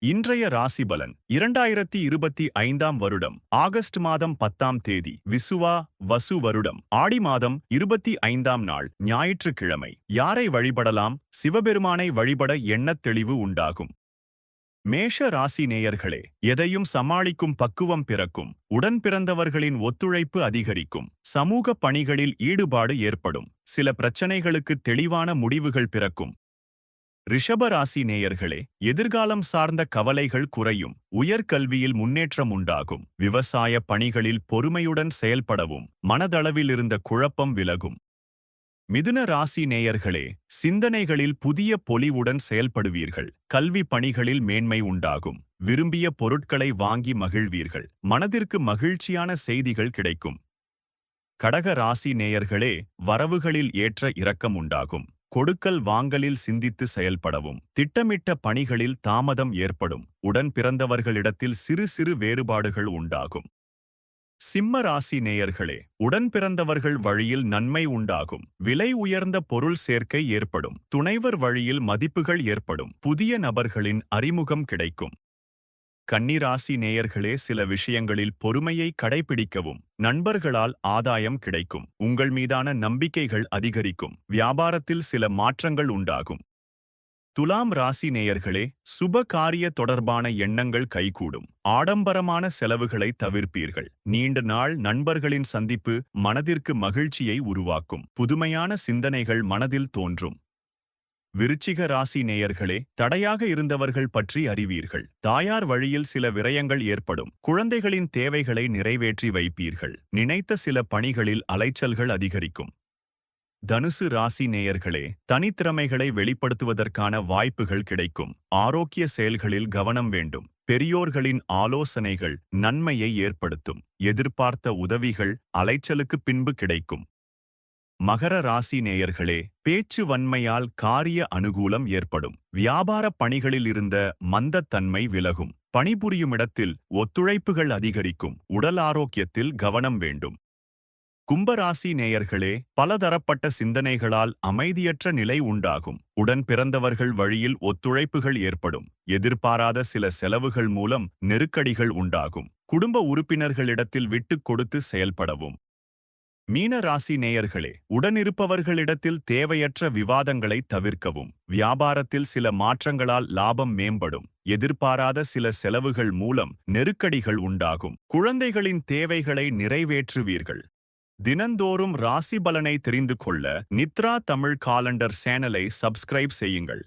இன்றைய ராசிபலன் 2025ஆம் வருடம் ஆகஸ்ட் மாதம் 10ஆம் தேதி விசுவா வசு வருடம் ஆடி மாதம் 25ஆம் நாள் ஞாயிற்றுக்கிழமை. யாரை வழிபடலாம்? சிவபெருமானை வழிபட எண்ணத் தெளிவு உண்டாகும். மேஷ ராசி நேயர்களே, எதையும் சமாளிக்கும் பக்குவம் பிறக்கும். உடன் பிறந்தவர்களின் ஒத்துழைப்பு அதிகரிக்கும். சமூக பணிகளில் ஈடுபாடு ஏற்படும். சில பிரச்சனைகளுக்கு தெளிவான முடிவுகள் பிறக்கும். ரிஷபராசி நேயர்களே, எதிர்காலம் சார்ந்த கவலைகள் குறையும். உயர்கல்வியில் முன்னேற்றம் உண்டாகும். விவசாய பணிகளில் பொறுமையுடன் செயல்படவும் மனதளவில் இருந்த குழப்பம் விலகும். மிதுன ராசி நேயர்களே, சிந்தனைகளில் புதிய பொலிவுடன் செயல்படுவீர்கள். கல்வி பணிகளில் மேன்மை உண்டாகும். விரும்பிய பொருட்களை வாங்கி மகிழ்வீர்கள். மனதிற்கு மகிழ்ச்சியான செய்திகள் கிடைக்கும். கடக ராசி நேயர்களே, வரவுகளில் ஏற்ற இரக்கம் உண்டாகும். கொடுக்கல் வாங்கலில் சிந்தித்து செயல்படவும். திட்டமிட்ட பணிகளில் தாமதம் ஏற்படும். உடன் பிறந்தவர்களிடத்தில் சிறு சிறு வேறுபாடுகள் உண்டாகும். சிம்ம ராசி நேயர்களே, உடன் பிறந்தவர்கள் வழியில் நன்மை உண்டாகும். விலை உயர்ந்த பொருள் சேர்க்கை ஏற்படும். துணைவர் வழியில் மதிப்புகள் ஏற்படும். புதிய நபர்களின் அறிமுகம் கிடைக்கும். கன்னிராசி நேயர்களே, சில விஷயங்களில் பொறுமையை கடைபிடிக்கவும். நண்பர்களால் ஆதாயம் கிடைக்கும். உங்கள் மீதான நம்பிக்கைகள் அதிகரிக்கும். வியாபாரத்தில் சில மாற்றங்கள் உண்டாகும். துலாம் ராசி நேயர்களே, சுப காரிய தொடர்பான எண்ணங்கள் கைகூடும். ஆடம்பரமான செலவுகளை தவிர்ப்பீர்கள். நீண்ட நாள் நண்பர்களின் சந்திப்பு மனதிற்கு மகிழ்ச்சியை உருவாக்கும். புதுமையான சிந்தனைகள் மனதில் தோன்றும். விருச்சிக ராசி நேயர்களே, தடையாக இருந்தவர்கள் பற்றி அறிவீர்கள். தாயார் வழியில் சில விரயங்கள் ஏற்படும். குழந்தைகளின் தேவைகளை நிறைவேற்றி வைப்பீர்கள். நினைத்த சில பணிகளில் அலைச்சல்கள் அதிகரிக்கும். தனுசு ராசி நேயர்களே, தனித்திறமைகளை வெளிப்படுத்துவதற்கான வாய்ப்புகள் கிடைக்கும். ஆரோக்கிய செயல்களில் கவனம் வேண்டும். பெரியோர்களின் ஆலோசனைகள் நன்மையை ஏற்படுத்தும். எதிர்பார்த்த உதவிகள் அலைச்சலுக்கு பின்பு கிடைக்கும். மகர ராசி நேயர்களே, பேச்சு வன்மையால் காரிய அனுகூலம் ஏற்படும். வியாபார பணிகளில் இருந்த மந்தத்தன்மை விலகும். பணிபுரியும் இடத்தில் ஒத்துழைப்புகள் அதிகரிக்கும். உடல் ஆரோக்கியத்தில் கவனம் வேண்டும். கும்பராசி நேயர்களே, பலதரப்பட்ட சிந்தனைகளால் அமைதியற்ற நிலை உண்டாகும். உடன் பிறந்தவர்கள் வழியில் ஒத்துழைப்புகள் ஏற்படும். எதிர்பாராத சில செலவுகள் மூலம் நெருக்கடிகள் உண்டாகும். குடும்ப உறுப்பினர்களிடத்தில் விட்டுக் கொடுத்து செயல்படவும். மீன ராசி நேயர்களே, உடனிருப்பவர்களிடத்தில் தேவையற்ற விவாதங்களை தவிர்க்கவும். வியாபாரத்தில் சில மாற்றங்களால் லாபம் மேம்படும். எதிர்பாராத சில செலவுகள் மூலம் நெருக்கடிகள் உண்டாகும். குழந்தைகளின் தேவைகளை நிறைவேற்றுவீர்கள். தினந்தோறும் ராசி பலனை தெரிந்து கொள்ள நித்ரா தமிழ் காலண்டர் சேனலை சப்ஸ்கிரைப் செய்யுங்கள்.